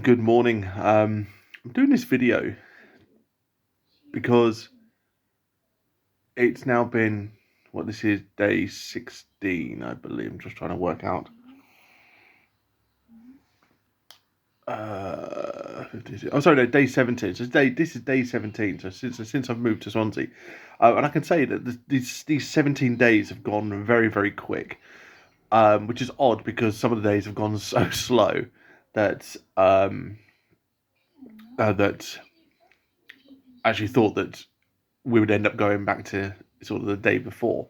Good morning. I'm doing this video because it's now been this is day 16, I believe. I'm just trying to work out. No, day 17. This is day 17. So since I've moved to Swansea, and I can say that these 17 days have gone very very quick, which is odd because some of the days have gone so slow that that I actually thought that we would end up going back to sort of the day before.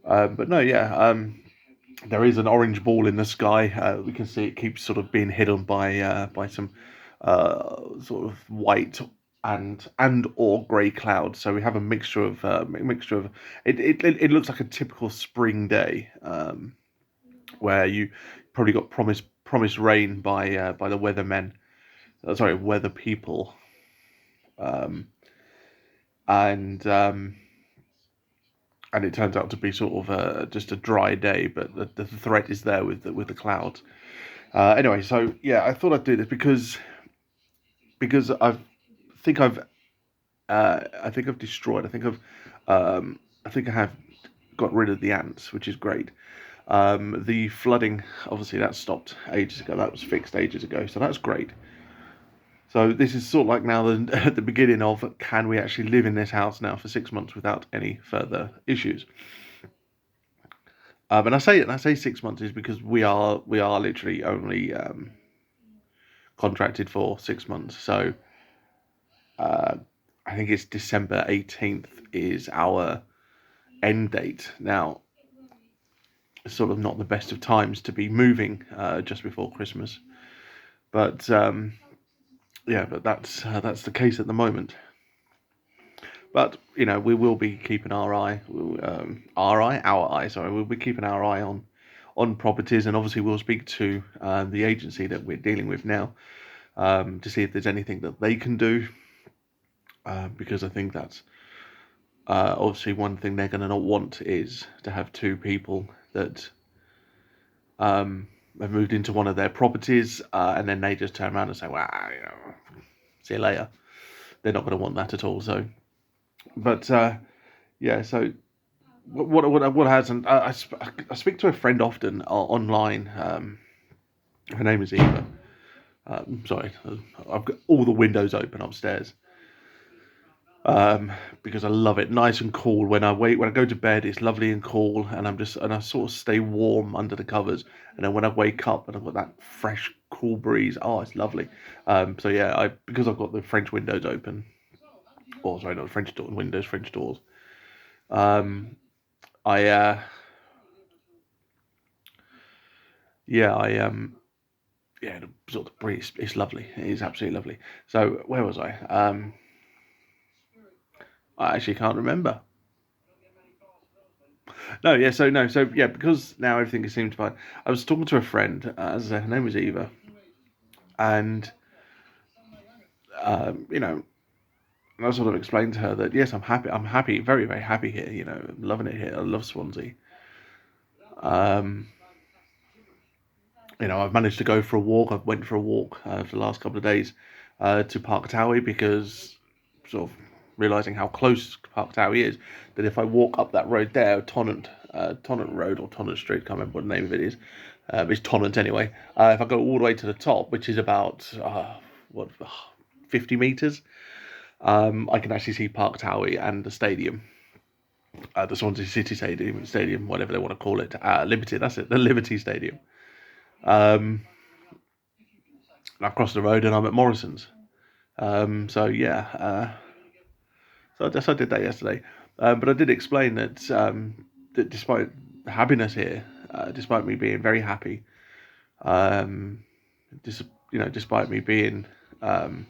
But no, yeah, there is an orange ball in the sky. We can see it keeps sort of being hidden by some sort of white and or grey clouds. So we have a mixture of it looks like a typical spring day, where you probably got promised rain by the weathermen. Sorry, weather people. Um, and and it turns out to be sort of just a dry day, but the threat is there with the clouds. Anyway, so yeah, I thought I'd do this because think I've I think I've destroyed. I think I have got rid of the ants, which is great. The flooding, obviously, that stopped ages ago. That was fixed ages ago, so that's great. So this is sort of like now at the beginning of, can we actually live in this house now for 6 months without any further issues? And I say 6 months is because we are literally only contracted for 6 months. So uh, I think it's December 18th is our end date. Now, it's sort of not the best of times to be moving just before Christmas, but yeah, but that's the case at the moment. But we will be keeping our eye. Sorry, we'll be keeping our eye on properties, and obviously we'll speak to the agency that we're dealing with now, to see if there's anything that they can do, because I think that's obviously one thing they're going to not want is to have two people that have moved into one of their properties, and then they just turn around and say, "Well, see you later." They're not going to want that at all. So, but yeah, so what hasn't I speak to a friend often online. Her name is Eva. Sorry, I've got all the windows open upstairs, because I love it, nice and cool. When I go to bed, it's lovely and cool, and I sort of stay warm under the covers. And then when I wake up and I've got that fresh, cool breeze, oh, it's lovely. So yeah, I because I've got the French windows open, or sorry, not French door windows, French doors. Um, I yeah, yeah, the sort of breeze, it's lovely. It is absolutely lovely. So where was I? I actually can't remember. No, yeah, so no, so yeah, because now everything seems fine. I was talking to a friend, as I said, her name was Eva, and you know, I sort of explained to her that yes, I'm happy, very, very happy here. I'm loving it here. I love Swansea. Um, I've managed to go for a walk. I've went for a walk for the last couple of days to Park Towie, because sort of realizing how close Park Towie is, that if I walk up that road there, Tonnant Road or Tonnant Street, can't remember what the name of it is. It's Tonnant anyway. If I go all the way to the top, which is about 50 meters, I can actually see Park Towie and the stadium, the Swansea City Stadium, whatever they want to call it. Liberty, that's it, the Liberty Stadium. Um, Across the road, and I'm at Morrison's. So yeah, so I did that yesterday. But I did explain that despite the happiness here, despite me being very happy, um, dis- despite me being um,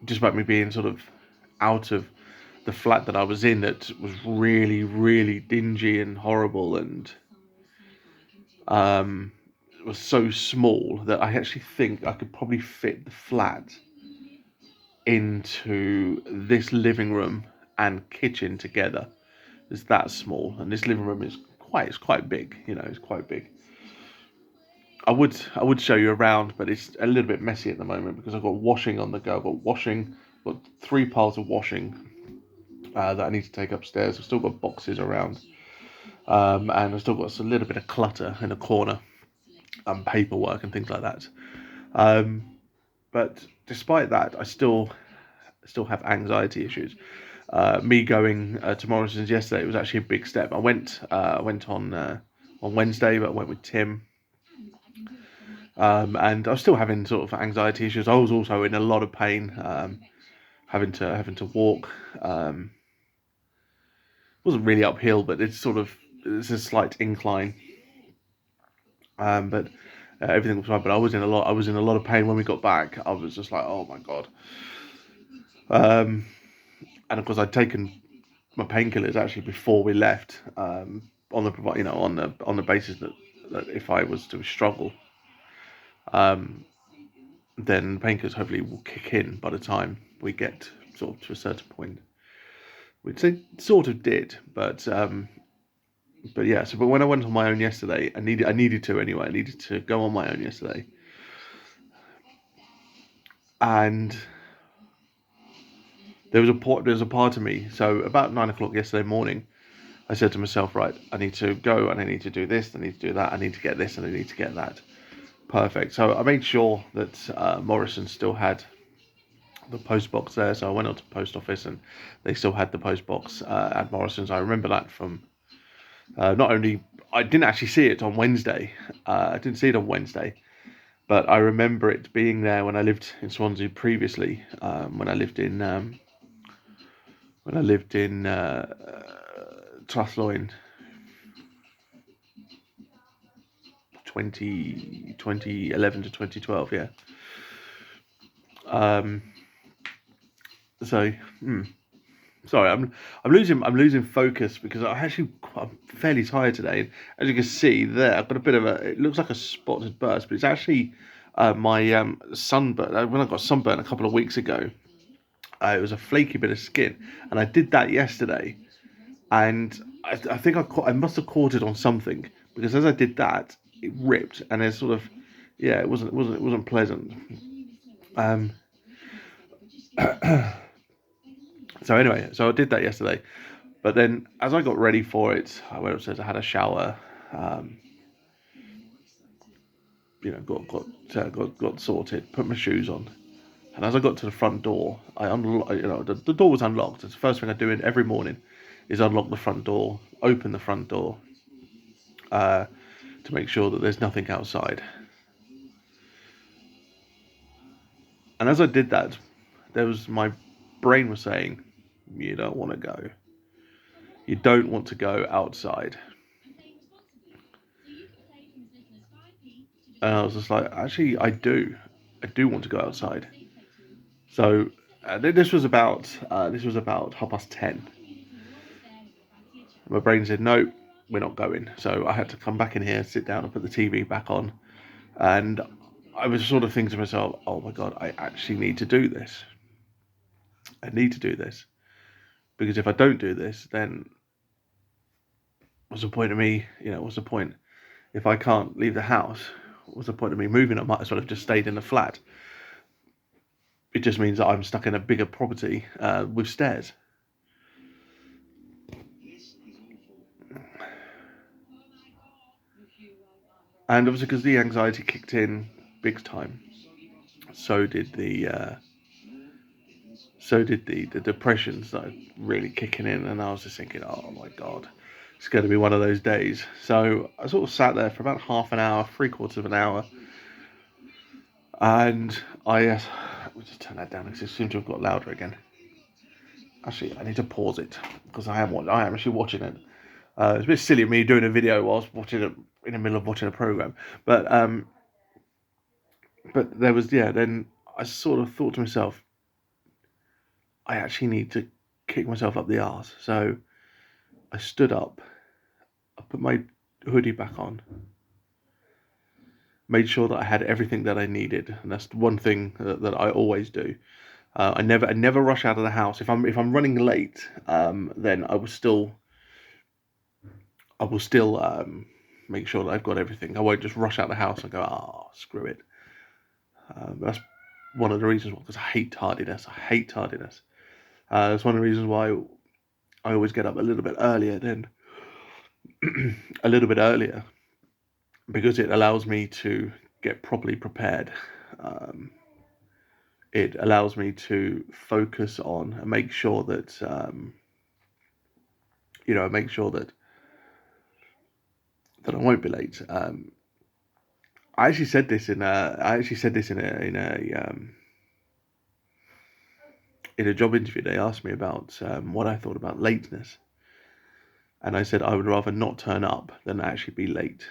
despite me being sort of out of the flat that I was in, that was really really dingy and horrible, and um, was so small that I actually think I could probably fit the flat into this living room and kitchen together. It's that small, and this living room is quite big. It's quite big. I would show you around, but it's a little bit messy at the moment because I've got washing on the go. I've got washing, got 3 piles of washing that I need to take upstairs. I've still got boxes around, and I've still got a little bit of clutter in a corner, and paperwork and things like that. Um, but despite that, I still have anxiety issues. Me going to Morrison's yesterday, it was actually a big step. I went on Wednesday, but I went with Tim. And I was still having sort of anxiety issues. I was also in a lot of pain, having to walk. Wasn't really uphill, but it's a slight incline. But everything was fine. But I was in a lot of pain when we got back. I was just like, oh my god. Um, and of course, I'd taken my painkillers actually before we left. On the on the basis that if I was to struggle, um, then painkillers hopefully will kick in by the time we get sort of to a certain point, which they sort of did. But yeah. But when I went on my own yesterday, I needed to anyway. I needed to go on my own yesterday, and there was a part of me. So about 9 o'clock yesterday morning, I said to myself, right, I need to go and I need to do this, I need to do that, I need to get this and I need to get that. Perfect. So I made sure that Morrison still had the post box there. So I went on to the post office and they still had the post box at Morrison's. I remember that from not only, I didn't actually see it on Wednesday. I didn't see it on Wednesday, but I remember it being there when I lived in Swansea previously. When I lived in Truslow 2011 to 2012. Yeah. Um, so, sorry, I'm losing focus because I'm fairly tired today. And as you can see there, I've got a bit of a. It looks like a spotted burst, but it's actually my sunburn. When I got sunburn a couple of weeks ago, it was a flaky bit of skin, and I did that yesterday, and I think I must have caught it on something because as I did that, it ripped, and it's sort of, yeah, it wasn't pleasant. Um, so anyway, so I did that yesterday. But then, as I got ready for it, I went upstairs. I had a shower. Um, got sorted. Put my shoes on, and as I got to the front door, the door was unlocked. It's the first thing I do every morning, is unlock the front door, open the front door, uh, to make sure that there's nothing outside. And as I did that, my brain was saying, "You don't want to go. You don't want to go outside." And I was just like, actually, I do. I do want to go outside. So this was about 10:30. My brain said, no, we're not going. So I had to come back in here, sit down, and put the TV back on. And I was sort of thinking to myself, oh my God, I actually need to do this. I need to do this. Because if I don't do this, then what's the point of me? What's the point? If I can't leave the house, what's the point of me moving? I might as well have just stayed in the flat. It just means that I'm stuck in a bigger property with stairs. And obviously, because the anxiety kicked in big time, so did the depression started really kicking in, and I was just thinking, oh my god, it's going to be one of those days. So I sort of sat there for about half an hour, 3/4 of an hour, and let me just turn that down because it seems to have got louder again. Actually, I need to pause it because I am actually watching it. It's a bit silly of me doing a video whilst watching it in the middle of watching a program, but there was, yeah. Then I sort of thought to myself, I actually need to kick myself up the arse. So I stood up, I put my hoodie back on, made sure that I had everything that I needed, and that's one thing that I always do. I never rush out of the house. If I'm running late, then I will still make sure that I've got everything. I won't just rush out the house and go, screw it. That's one of the reasons why, because I hate tardiness. It's one of the reasons why I always get up a little bit earlier because it allows me to get properly prepared. It allows me to focus on and make sure that that I won't be late. I actually said this in a job interview. They asked me about what I thought about lateness, and I said I would rather not turn up than actually be late.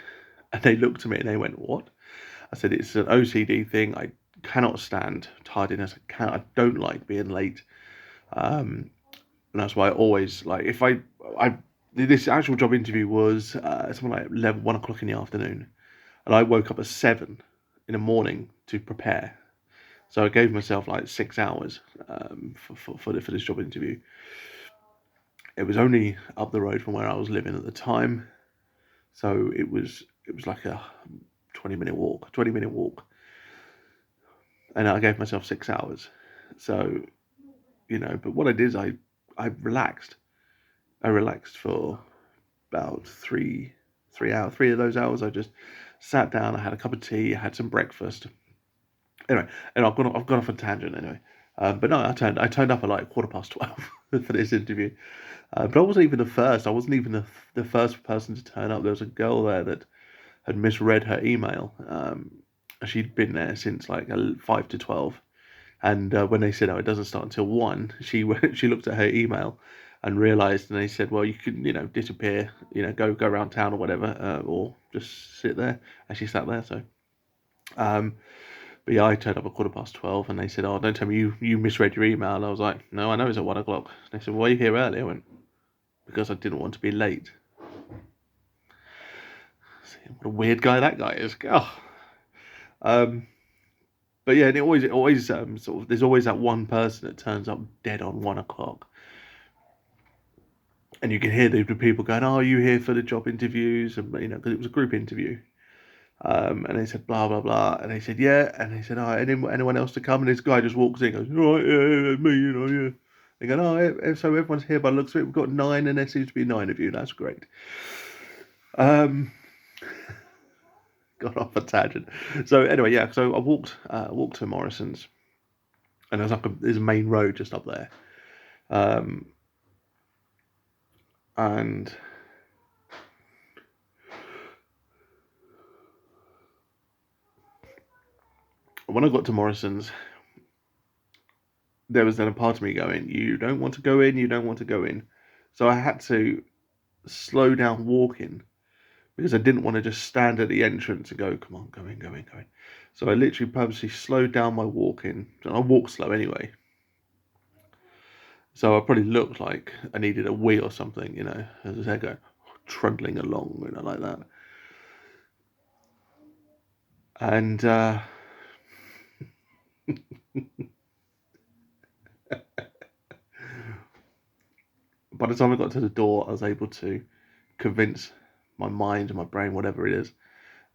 And they looked at me and they went, "What?" I said it's an OCD thing. I cannot stand tardiness. I don't like being late. And that's why I always like if I this actual job interview was something like 1 o'clock in the afternoon, and I woke up at 7 in the morning to prepare. So I gave myself like 6 hours for this job interview. It was only up the road from where I was living at the time, so it was like a 20-minute walk, and I gave myself 6 hours. So, but what I did is I relaxed. I relaxed for about three hours. 3 of those hours, I just sat down. I had a cup of tea. I had some breakfast. Anyway, and I've gone off a tangent anyway. But no, I turned up at like 12:15 for this interview. But I wasn't even the first. I wasn't even the first person to turn up. There was a girl there that had misread her email. She'd been there since like 5 to 12. And when they said, "Oh, it doesn't start until 1," she looked at her email and realised, and they said, "Well, you can, disappear, go around town or whatever, or just sit there." And she sat there. So, but yeah, I turned up at 12:15, and they said, "Oh, don't tell me you misread your email." And I was like, "No, I know it's at 1 o'clock." They said, "Why are you here early?" I went, "Because I didn't want to be late." See, what a weird guy that guy is. Oh. But yeah, and it always sort of there's always that one person that turns up dead on 1 o'clock, and you can hear the people going, "Oh, are you here for the job interviews?" And because it was a group interview, and they said blah blah blah, and they said yeah, and they said, "Oh, anyone else to come?" And this guy just walks in, and goes, "All right, yeah, me, yeah." They go, "Oh, so everyone's here by the looks of it. We've got 9, and there seems to be 9 of you. That's great." Got off a tangent. So anyway, yeah. So I walked to Morrison's, and there's a main road just up there, and when I got to Morrison's, there was then a part of me going, "You don't want to go in. You don't want to go in." So I had to slow down walking because I didn't want to just stand at the entrance and go, "Come on, go in, go in, go in." So I literally purposely slowed down my walking. And I walk slow anyway. So I probably looked like I needed a wee or something, as I go trundling along, like that. And by the time I got to the door, I was able to convince my mind and my brain, whatever it is,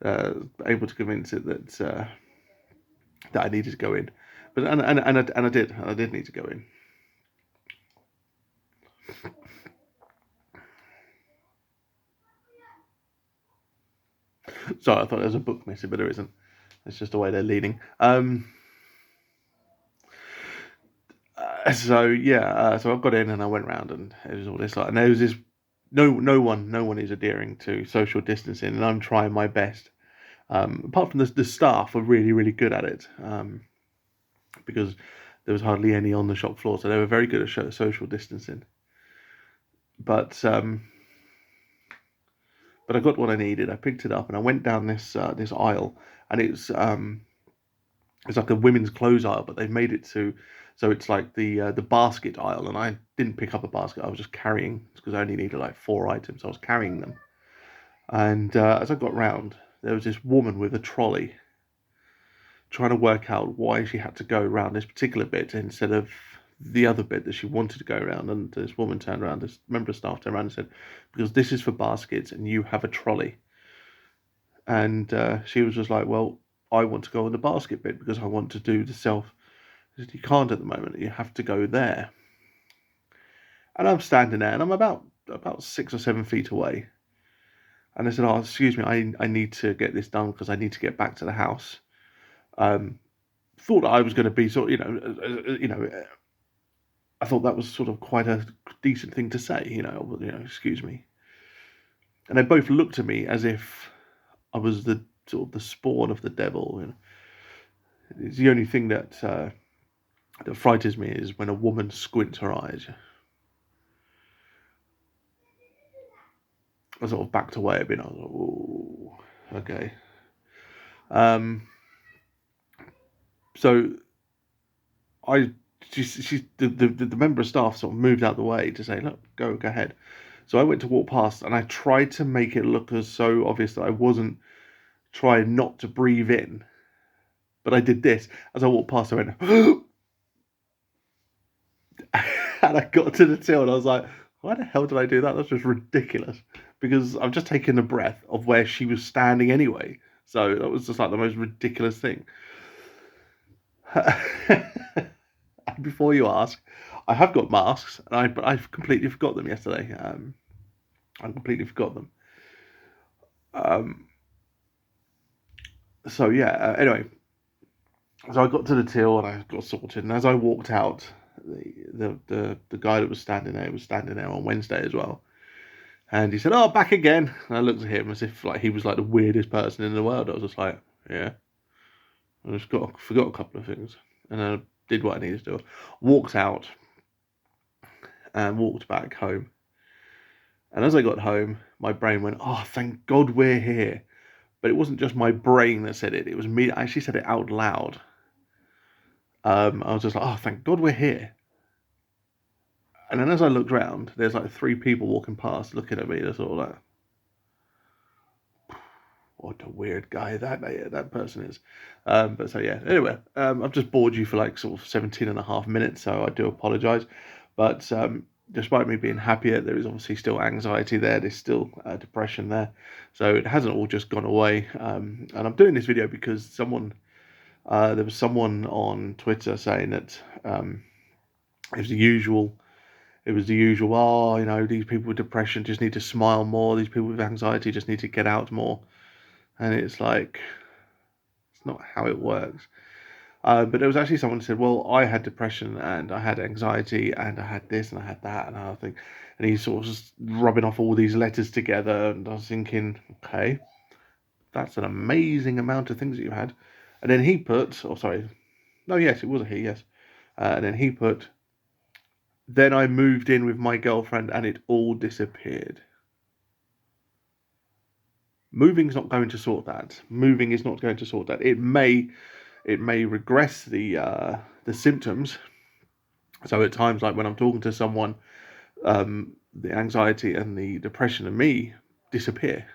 able to convince it that I needed to go in. But and I did need to go in. Sorry, I thought there was a book missing, but there isn't. It's just the way they're leaning. So yeah, so I got in and I went round, and it was all this and there was this no one is adhering to social distancing, and I'm trying my best. Apart from the staff are really good at it, because there was hardly any on the shop floor, so they were very good at social distancing. But I got what I needed. I picked it up and I went down this aisle, and it's like a women's clothes aisle, but they've made it so it's like the basket aisle, and I didn't pick up a basket. I was just carrying, because I only needed like 4 items. I was carrying them, and as I got round, there was this woman with a trolley trying to work out why she had to go around this particular bit instead of the other bit that she wanted to go around. And this woman turned around, this member of staff turned around and said, "Because this is for baskets and you have a trolley." And she was just like, well, I want to go on the basket bit because I want to do the self. I said, you can't at the moment. You have to go there. And I'm standing there, and I'm about 6 or 7 feet away. And I said, oh, excuse me, I need to get this done because I need to get back to the house. Thought that I was going to be sort of, I thought that was sort of quite a decent thing to say, excuse me. And they both looked at me as if I was the sort of the spawn of the devil. It's the only thing that frightens me is when a woman squints her eyes. I sort of backed away a bit. I was like, "Oh, okay." So the member of staff sort of moved out the way to say, "Look, go ahead." So I went to walk past, and I tried to make it look as so obvious that I wasn't trying not to breathe in, but I did this as I walked past. I went, and I got to the till, and I was like, "Why the hell did I do that? That's just ridiculous." Because I've just taken the breath of where she was standing anyway. So that was just like the most ridiculous thing. Before you ask, I have got masks, but I completely forgot them yesterday. I completely forgot them. So yeah. Anyway, so I got to the till and I got sorted. And as I walked out, the guy that was standing there on Wednesday as well. And he said, "Oh, back again." And I looked at him as if like he was like the weirdest person in the world. I was just like, "Yeah." I just forgot a couple of things, and I did what I needed to do. Walked out and walked back home. And as I got home, my brain went, "Oh, thank God we're here." But it wasn't just my brain that said it; it was me. I actually said it out loud. I was just like, "Oh, thank God we're here." And then as I looked round, there's like 3 people walking past, looking at me. They're sort of like, "What a weird guy that person is." But so yeah. Anyway, I've just bored you for like sort of 17 and a half minutes, so I do apologise. But despite me being happier, there is obviously still anxiety there. There's still depression there. So it hasn't all just gone away. And I'm doing this video because there was someone on Twitter saying that it was the usual. It was the usual. Oh, these people with depression just need to smile more. These people with anxiety just need to get out more. And it's like, it's not how it works. But there was actually someone who said, well, I had depression and I had anxiety and I had this and I had that and other thing. And he's sort of just rubbing off all these letters together. And I was thinking, okay, that's an amazing amount of things that you had. And then he put, oh, sorry, no, yes, it was a he, yes. And then he put, then I moved in with my girlfriend and it all disappeared. Moving's not going to sort that. Moving is not going to sort that. It may regress the symptoms. So at times, like when I'm talking to someone, the anxiety and the depression in me disappear.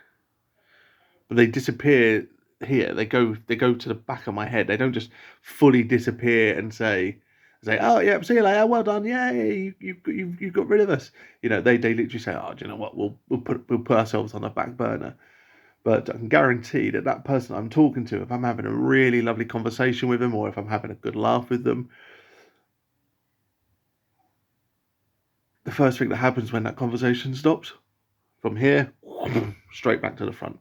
But they disappear here. They go to the back of my head. They don't just fully disappear and say, "Oh yeah, see you later. Well done. Yeah, you got rid of us." They literally say, "Oh, do you know what? We'll put ourselves on the back burner." But I can guarantee that person I'm talking to, if I'm having a really lovely conversation with them, or if I'm having a good laugh with them, the first thing that happens when that conversation stops, from here, straight back to the front.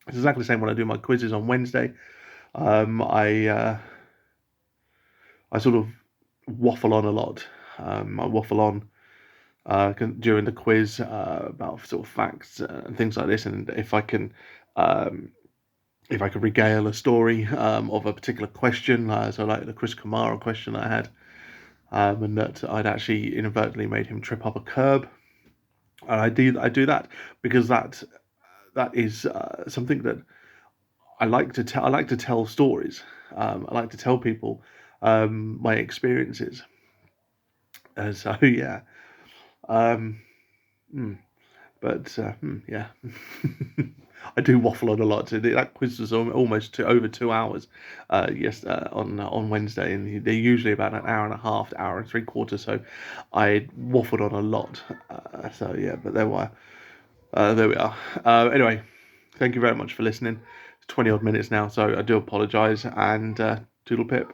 It's exactly the same when I do my quizzes on Wednesday. I sort of waffle on a lot. I waffle on during the quiz about sort of facts and things like this, and if I can regale a story of a particular question, so like the Chris Kamara question that I had, and that I'd actually inadvertently made him trip up a curb, and I do that because that is something that I like to tell. I like to tell stories. I like to tell people my experiences. So yeah. Um, But yeah, I do waffle on a lot. That quiz was almost over 2 hours. Yes, on Wednesday, and they're usually about an hour and a half, hour and 3/4. So I waffled on a lot. So yeah, but there we are. Anyway, Thank you very much for listening. It's 20 odd minutes now, so I do apologise, and toodle pip.